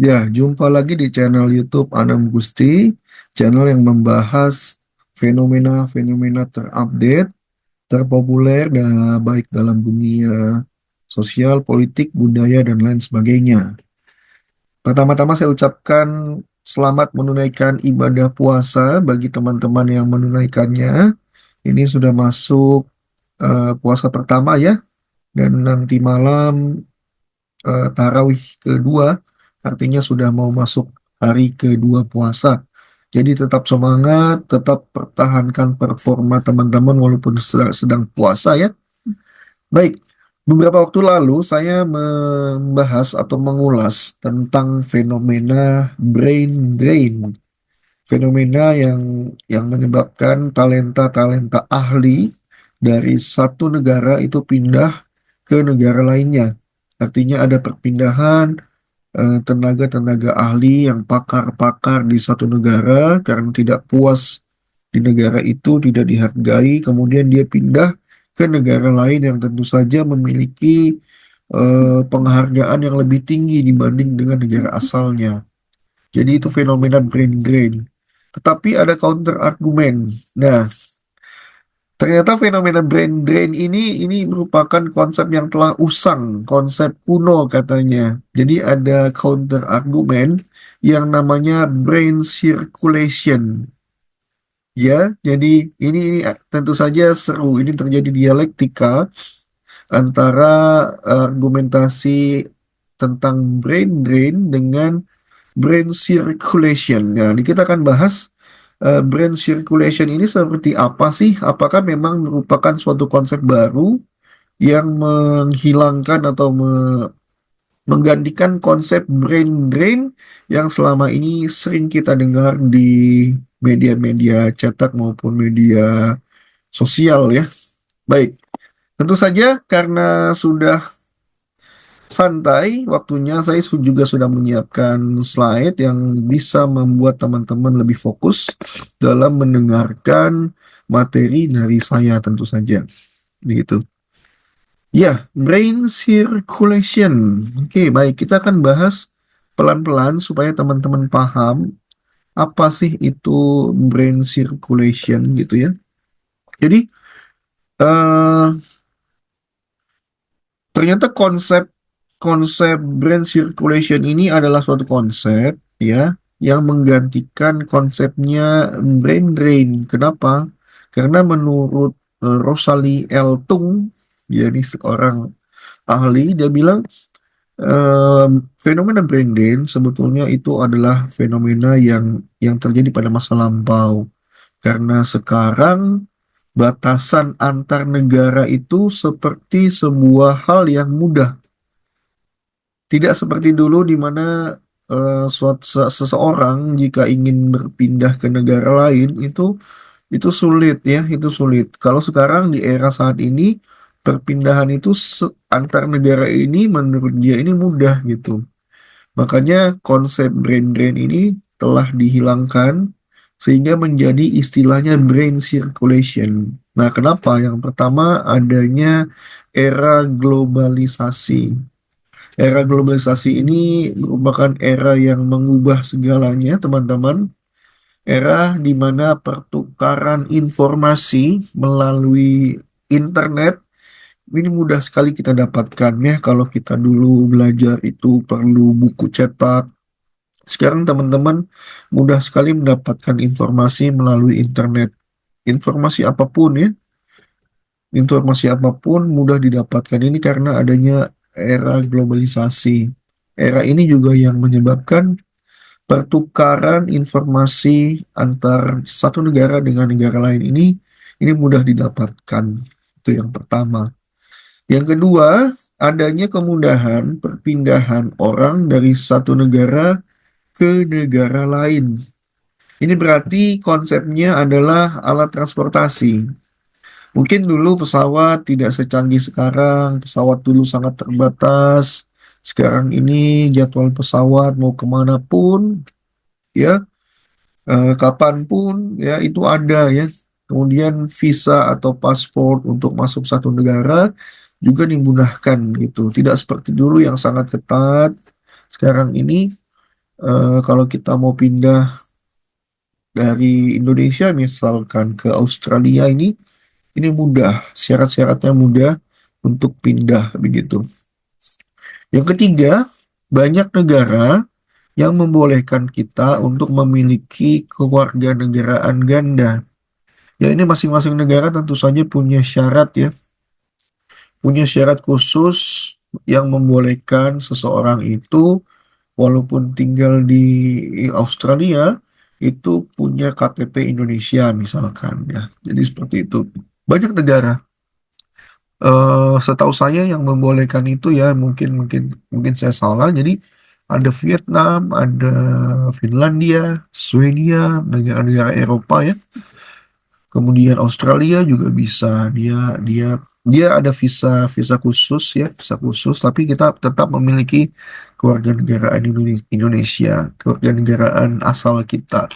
Ya, jumpa lagi di channel YouTube Anam Gusti, channel yang membahas fenomena-fenomena terupdate, terpopuler, dan baik dalam dunia sosial, politik, budaya, dan lain sebagainya. Pertama-tama saya ucapkan selamat menunaikan ibadah puasa bagi teman-teman yang menunaikannya. Ini sudah masuk puasa pertama ya, dan nanti malam tarawih kedua, artinya sudah mau masuk hari kedua puasa. Jadi tetap semangat, tetap pertahankan performa teman-teman walaupun sedang puasa ya. Baik, beberapa waktu lalu saya membahas atau mengulas tentang fenomena brain drain. Fenomena yang menyebabkan talenta-talenta ahli dari satu negara itu pindah ke negara lainnya. Artinya ada perpindahan tenaga-tenaga ahli yang pakar-pakar di satu negara karena tidak puas di negara itu tidak dihargai, kemudian dia pindah ke negara lain yang tentu saja memiliki penghargaan yang lebih tinggi dibanding dengan negara asalnya. Jadi itu fenomena brain drain. Tetapi ada counter argumen. Nah, ternyata fenomena brain drain ini merupakan konsep yang telah usang, konsep kuno katanya. Jadi ada counter argumen yang namanya brain circulation. Ya, jadi ini tentu saja seru. Ini terjadi dialektika antara argumentasi tentang brain drain dengan brain circulation. Nah, ini kita akan bahas brain circulation ini seperti apa sih? Apakah memang merupakan suatu konsep baru yang menghilangkan atau menggantikan konsep brain drain yang selama ini sering kita dengar di media-media cetak maupun media sosial ya. Baik, tentu saja karena sudah santai waktunya, saya juga sudah menyiapkan slide yang bisa membuat teman-teman lebih fokus dalam mendengarkan materi dari saya tentu saja. Begitu. Ya, brain circulation. Oke, baik. Kita akan bahas pelan-pelan supaya teman-teman paham apa sih itu brain circulation gitu ya. Jadi, eh, ternyata konsep konsep brain circulation ini adalah suatu konsep ya yang menggantikan konsepnya brain drain. Kenapa? Karena menurut Rosalie Eltung, dia ini seorang ahli, dia bilang eh, fenomena brain drain sebetulnya itu adalah fenomena yang terjadi pada masa lampau. Karena sekarang batasan antar negara itu seperti sebuah hal yang mudah. Tidak seperti dulu di mana seseorang jika ingin berpindah ke negara lain itu sulit ya, itu sulit. Kalau sekarang di era saat ini perpindahan itu antar negara ini menurut dia ini mudah gitu. Makanya konsep brain drain ini telah dihilangkan sehingga menjadi istilahnya brain circulation. Nah, kenapa? Yang pertama adanya era globalisasi. Era globalisasi ini merupakan era yang mengubah segalanya, teman-teman. Era di mana pertukaran informasi melalui internet ini mudah sekali kita dapatkan ya. Kalau kita dulu belajar itu perlu buku cetak. Sekarang teman-teman mudah sekali mendapatkan informasi melalui internet. Informasi apapun ya, informasi apapun mudah didapatkan ini karena adanya era globalisasi. Era ini juga yang menyebabkan pertukaran informasi antar satu negara dengan negara lain ini mudah didapatkan. Itu yang pertama. Yang kedua, adanya kemudahan perpindahan orang dari satu negara ke negara lain. Ini berarti konsepnya adalah alat transportasi. Mungkin dulu pesawat tidak secanggih sekarang, pesawat dulu sangat terbatas. Sekarang ini jadwal pesawat mau kemana pun, ya, kapanpun, ya itu ada ya. Kemudian visa atau paspor untuk masuk satu negara juga dimudahkan gitu. Tidak seperti dulu yang sangat ketat. Sekarang ini Kalau kita mau pindah dari Indonesia misalkan ke Australia ini mudah, syarat-syaratnya mudah untuk pindah begitu. Yang ketiga, banyak negara yang membolehkan kita untuk memiliki kewarganegaraan ganda. Ya ini masing-masing negara tentu saja punya syarat ya, punya syarat khusus yang membolehkan seseorang itu walaupun tinggal di Australia itu punya KTP Indonesia misalkan ya. Jadi seperti itu. Banyak negara. Setahu saya yang membolehkan itu ya mungkin mungkin mungkin saya salah. Jadi ada Vietnam, ada Finlandia, Swedia, negara-negara Eropa ya. Kemudian Australia juga bisa. Dia ada visa visa khusus ya, visa khusus. Tapi kita tetap memiliki kewarganegaraan Indonesia, kewarganegaraan asal kita.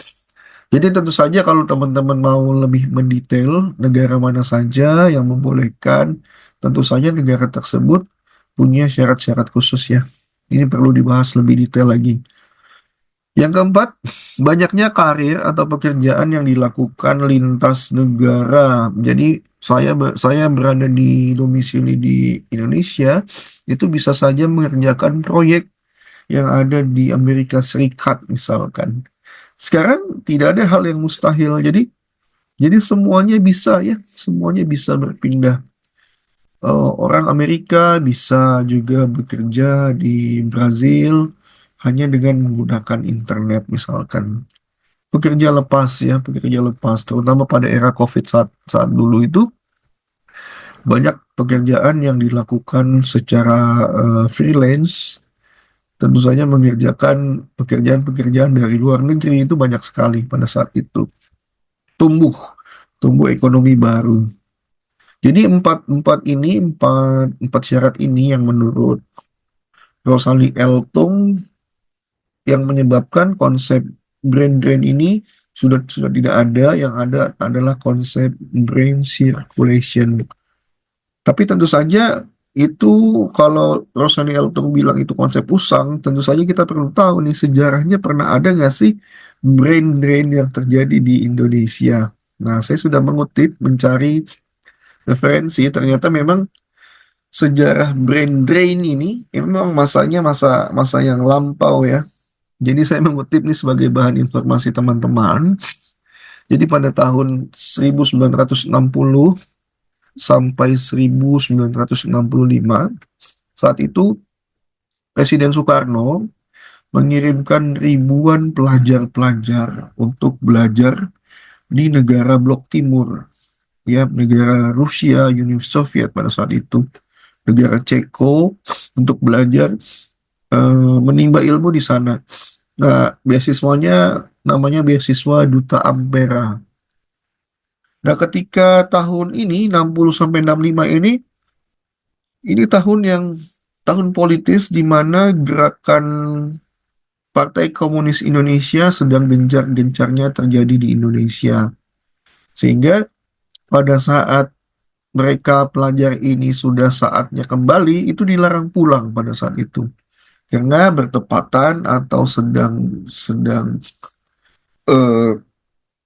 Jadi tentu saja kalau teman-teman mau lebih mendetail negara mana saja yang membolehkan, tentu saja negara tersebut punya syarat-syarat khusus ya. Ini perlu dibahas lebih detail lagi. Yang keempat, banyaknya karir atau pekerjaan yang dilakukan lintas negara. Jadi saya berada di domisili di Indonesia, itu bisa saja mengerjakan proyek yang ada di Amerika Serikat misalkan. Sekarang tidak ada hal yang mustahil. Jadi semuanya bisa ya, semuanya bisa berpindah. Orang Amerika bisa juga bekerja di Brazil hanya dengan menggunakan internet misalkan. Pekerja lepas ya, pekerja lepas, terutama pada era COVID saat dulu itu banyak pekerjaan yang dilakukan secara freelance, tentu saja mengerjakan pekerjaan-pekerjaan dari luar negeri itu banyak sekali pada saat itu. Tumbuh, tumbuh ekonomi baru. Jadi empat syarat ini yang menurut Rosalie Eltung yang menyebabkan konsep brain drain ini sudah tidak ada, yang ada adalah konsep brain circulation. Tapi tentu saja itu kalau Rosalie Eltung bilang itu konsep usang, tentu saja kita perlu tahu nih sejarahnya pernah ada nggak sih brain drain yang terjadi di Indonesia. Nah, saya sudah mengutip, mencari referensi, ternyata memang sejarah brain drain ini memang masanya masa masa yang lampau ya. Jadi saya mengutip nih sebagai bahan informasi teman-teman. Jadi pada tahun 1960 sampai 1965, saat itu Presiden Soekarno mengirimkan ribuan pelajar-pelajar untuk belajar di negara Blok Timur, ya negara Rusia, Uni Soviet pada saat itu, negara Ceko untuk belajar menimba ilmu di sana. Nah, beasiswanya namanya beasiswa Duta Ampera. Nah, ketika tahun ini 60 sampai 65 ini tahun politis di mana gerakan Partai Komunis Indonesia sedang gencar-gencarnya terjadi di Indonesia. Sehingga pada saat mereka pelajar ini sudah saatnya kembali, itu dilarang pulang pada saat itu. Karena bertepatan atau sedang sedang eh,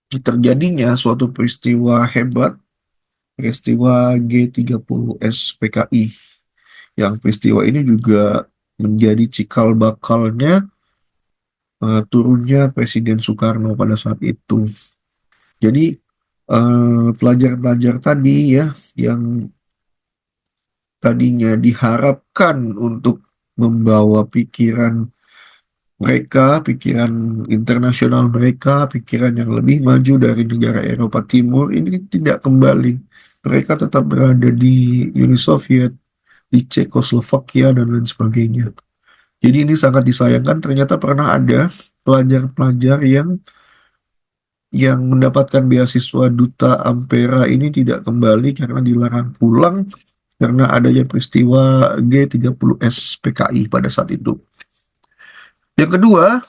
terjadinya suatu peristiwa hebat, peristiwa G30S PKI, yang peristiwa ini juga menjadi cikal bakalnya turunnya Presiden Soekarno pada saat itu. Jadi pelajar-pelajar tadi ya yang tadinya diharapkan untuk membawa pikiran mereka, pikiran internasional mereka, pikiran yang lebih maju dari negara Eropa Timur ini tidak kembali. Mereka tetap berada di Uni Soviet, di Cekoslovakia dan lain sebagainya. Jadi ini sangat disayangkan. Ternyata pernah ada pelajar-pelajar yang mendapatkan beasiswa Duta Ampera ini tidak kembali karena dilarang pulang karena adanya peristiwa G30S PKI pada saat itu. Yang kedua,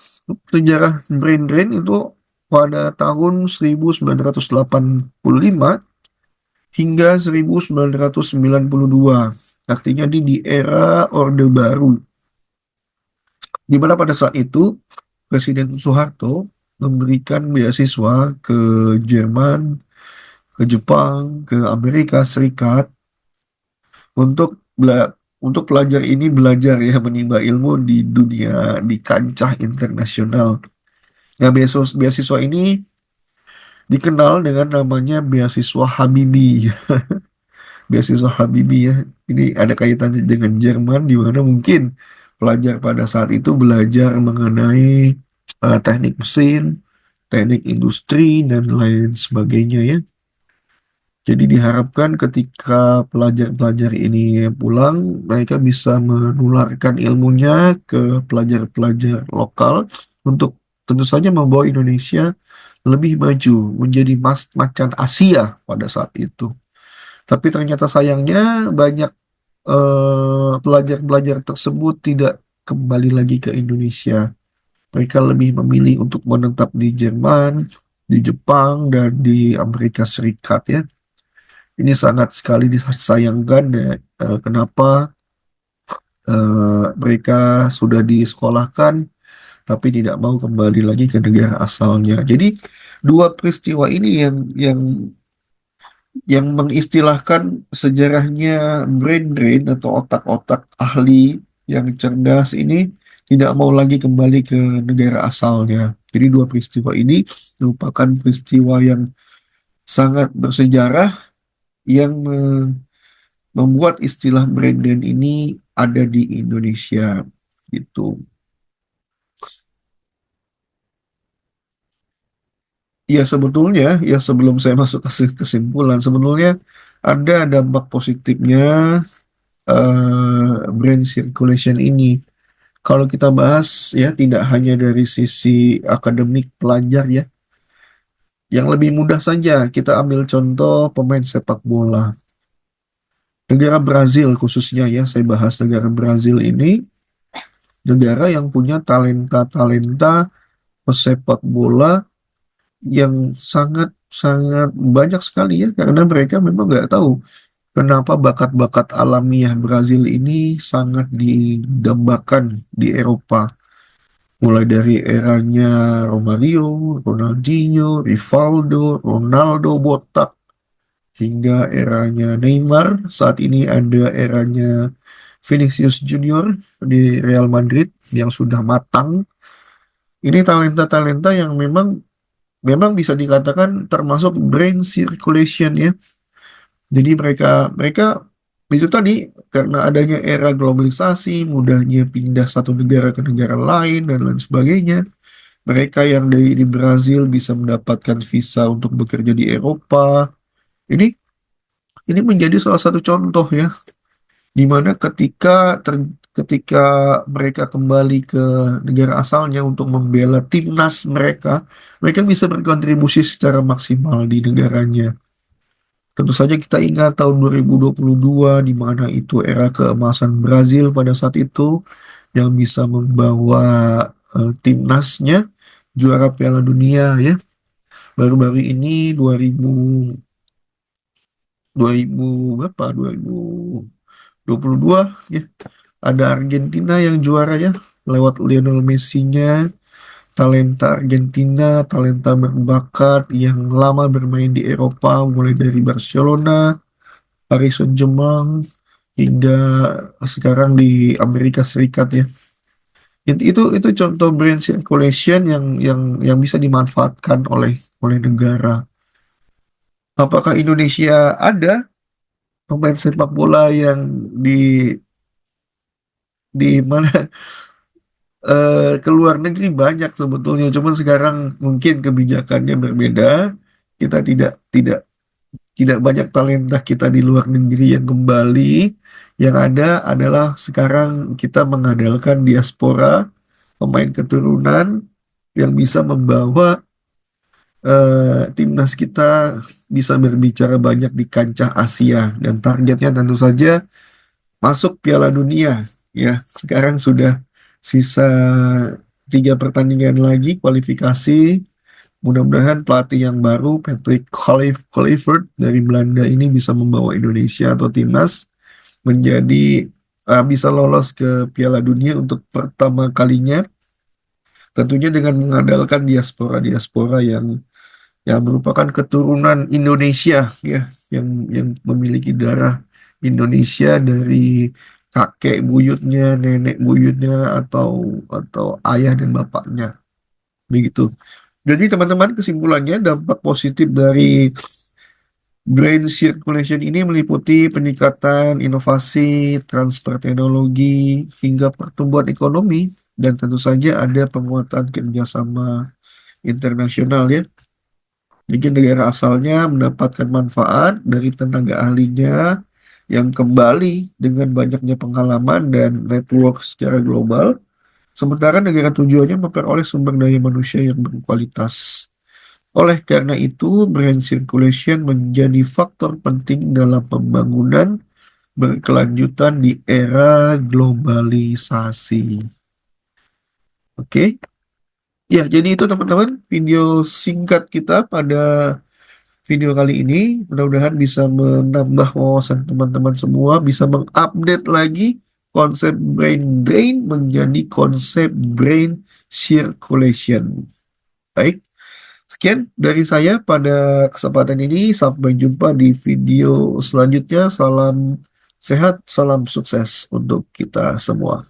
sejarah brain drain itu pada tahun 1985 hingga 1992. Artinya di era Orde Baru. Di mana pada saat itu Presiden Soeharto memberikan beasiswa ke Jerman, ke Jepang, ke Amerika Serikat untuk untuk pelajar ini belajar ya menimba ilmu di dunia di kancah internasional. Nah, beasiswa, beasiswa ini dikenal dengan namanya beasiswa Habibie. Beasiswa Habibie ya. Ini ada kaitannya dengan Jerman di mana mungkin pelajar pada saat itu belajar mengenai teknik mesin, teknik industri dan lain sebagainya ya. Jadi diharapkan ketika pelajar-pelajar ini pulang, mereka bisa menularkan ilmunya ke pelajar-pelajar lokal untuk tentu saja membawa Indonesia lebih maju menjadi macan Asia pada saat itu. Tapi ternyata sayangnya banyak pelajar-pelajar tersebut tidak kembali lagi ke Indonesia. Mereka lebih memilih untuk menetap di Jerman, di Jepang, dan di Amerika Serikat ya. Ini sangat sekali disayangkan ya. Kenapa mereka sudah disekolahkan tapi tidak mau kembali lagi ke negara asalnya. Jadi dua peristiwa ini yang mengistilahkan sejarahnya brain drain atau otak-otak ahli yang cerdas ini tidak mau lagi kembali ke negara asalnya. Jadi dua peristiwa ini merupakan peristiwa yang sangat bersejarah yang membuat istilah brain drain ini ada di Indonesia gitu. Ya sebetulnya ya sebelum saya masuk ke kesimpulan sebetulnya ada dampak positifnya brain circulation ini. Kalau kita bahas ya tidak hanya dari sisi akademik pelajar ya, yang lebih mudah saja kita ambil contoh pemain sepak bola. Negara Brazil khususnya ya, saya bahas negara Brazil ini negara yang punya talenta-talenta pesepak bola yang sangat-sangat banyak sekali ya, karena mereka memang nggak tahu kenapa bakat-bakat alamiah Brazil ini sangat didambakan di Eropa. Mulai dari eranya Romario, Ronaldinho, Rivaldo, Ronaldo botak, hingga eranya Neymar. Saat ini ada eranya Vinicius Junior di Real Madrid yang sudah matang. Ini talenta-talenta yang memang memang bisa dikatakan termasuk brain circulation ya. Jadi mereka mereka itu tadi karena adanya era globalisasi, mudahnya pindah satu negara ke negara lain dan lain sebagainya. Mereka yang di Brazil bisa mendapatkan visa untuk bekerja di Eropa. Ini ini menjadi salah satu contoh ya, di mana ketika mereka kembali ke negara asalnya untuk membela timnas mereka, mereka bisa berkontribusi secara maksimal di negaranya. Tentu saja kita ingat tahun 2022 di mana itu era keemasan Brazil pada saat itu yang bisa membawa timnasnya juara Piala Dunia ya. Baru-baru ini 2000 berapa 2022 ya ada Argentina yang juara ya lewat Lionel Messi-nya. Talenta Argentina, talenta berbakat yang lama bermain di Eropa mulai dari Barcelona, Paris Saint-Germain hingga sekarang di Amerika Serikat ya. Itu contoh brain circulation yang bisa dimanfaatkan oleh oleh negara. Apakah Indonesia ada pemain sepak bola yang di di mana ke luar negeri banyak sebetulnya, cuman sekarang mungkin kebijakannya berbeda. Kita tidak banyak talenta kita di luar negeri yang kembali. Yang ada adalah sekarang kita mengandalkan diaspora, pemain keturunan yang bisa membawa timnas kita bisa berbicara banyak di kancah Asia dan targetnya tentu saja masuk Piala Dunia ya. Sekarang sudah sisa 3 pertandingan lagi kualifikasi. Mudah-mudahan pelatih yang baru Patrick Kluivert dari Belanda ini bisa membawa Indonesia atau timnas menjadi bisa lolos ke Piala Dunia untuk pertama kalinya Tentunya dengan mengandalkan diaspora-diaspora yang merupakan keturunan Indonesia ya, yang memiliki darah Indonesia dari kakek buyutnya, nenek buyutnya atau ayah dan bapaknya begitu. Jadi teman-teman, kesimpulannya dampak positif dari brain circulation ini meliputi peningkatan inovasi, transfer teknologi, hingga pertumbuhan ekonomi, dan tentu saja ada penguatan kerjasama internasional ya. Jadi negara asalnya mendapatkan manfaat dari tenaga ahlinya yang kembali dengan banyaknya pengalaman dan network secara global, sementara negara tujuannya memperoleh sumber daya manusia yang berkualitas. Oleh karena itu, brand circulation menjadi faktor penting dalam pembangunan berkelanjutan di era globalisasi. Oke, ya, jadi itu teman-teman video singkat kita pada video kali ini. Mudah-mudahan bisa menambah wawasan teman-teman semua, bisa mengupdate lagi konsep brain drain menjadi konsep brain circulation. Baik, sekian dari saya pada kesempatan ini. Sampai jumpa di video selanjutnya. Salam sehat, salam sukses untuk kita semua.